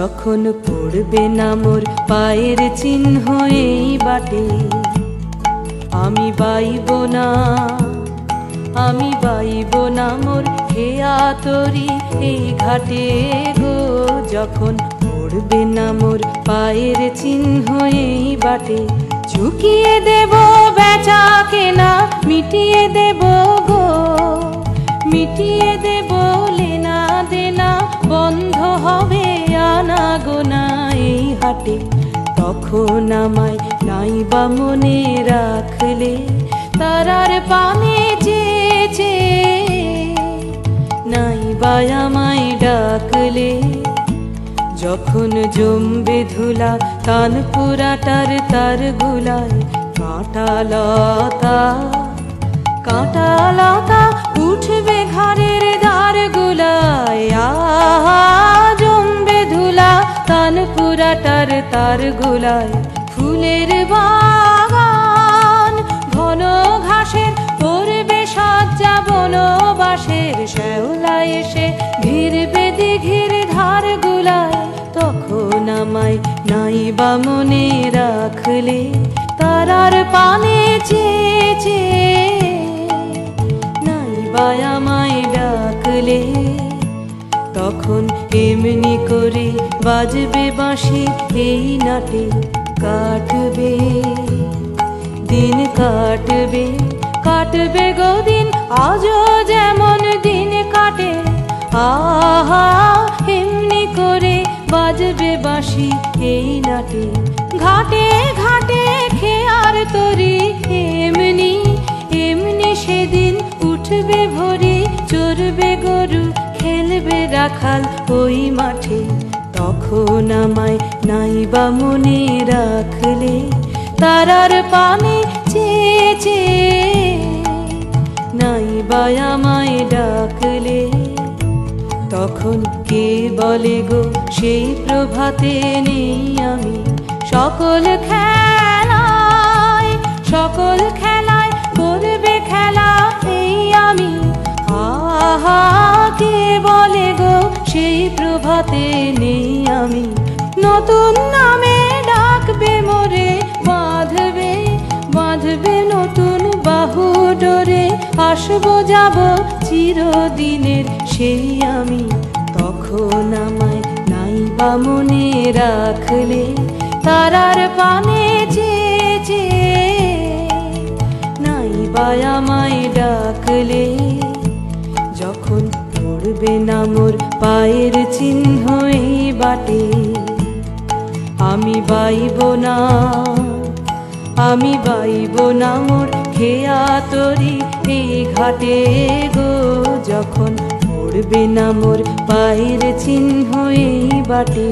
যখন পড়বে না মোর পায়ের চিহ্ন এই বাটে, আমি বাইব না, আমি বাইব না মোর হেয়া তরি এই ঘাটে গো। যখন পড়বে না মোর পায়ের চিহ্ন এই বাটে, ঝুঁকিয়ে দেব বেচা কেনা, মিটিয়ে দেব গো, মিটিয়ে দেব লেনা দেনা, বন্ধ হবে আনা গোনা এই হাটে। তখন আমায় নাইবা মনে রাখলে, তারার পানে চেয়েছে নাইবা আমায় ডাকলে। যখন জমবে ধুলা তানপুরাটার তার গুলায়, কাঁটা লতা কাঁটা লতা উঠবে ঘরের দ্বার গুলায়। জমবে ধুলা তানপুরাটার তার গুলায়, ফুলের বাগান ঘন ঘাসের পড়বে সজ্জা বনবাসের, শ্যাওলা এসে ঘিরবে দিঘির ধার গুলায়। তখন আমায় নাইবা মনে রাখলে, তারার পানে চেয়েছে নাইবা আমায় ডাকলে। তখন এমনি করে বাজবে বাঁশি এই নাটে, কাটবে দিন কাটবে, কাটবে গো দিন আজও যেমন দিন কাটে। আহা এমনি করে বাজবে বাঁশি এই নাটে, ঘাটে ঘাটে খেয়ার তরি এমনি এমনি সেদিন উঠবে ভরি, চড়বে গরু খেলবে রাখাল ওই মাঠে। তখন আমায় নাইবা মনে রাখলে, তারার পানে চেয়েছে নাইবা আমায় ডাকলে। তখন কে বলে গো সেই প্রভাতে নেই আমি, সকল খেলায় সকল খেলায় করবে খেলা এই আমি। আহা কে বলে গো সেই প্রভাতে নেই আমি, নতুন নামে ডাকবে মোরে, বাঁধবে বাঁধবে নতুন বাহু ডোরে। আসবো যাব চিরদিনের সেই আমি, তখন আমায় নাইবা মনে রাখলে, তারার পানে চেয়েছে নাইবা আমায় ডাকলে। যখন পড়বে না মোর পায়ের চিহ্ন এই বাটে, আমি বাইব না, আমি বাইব না মোর খেয়া তরি এই ঘাটে গো। যখন পড়বে না মোর পায়ের চিহ্ন এই বাটে।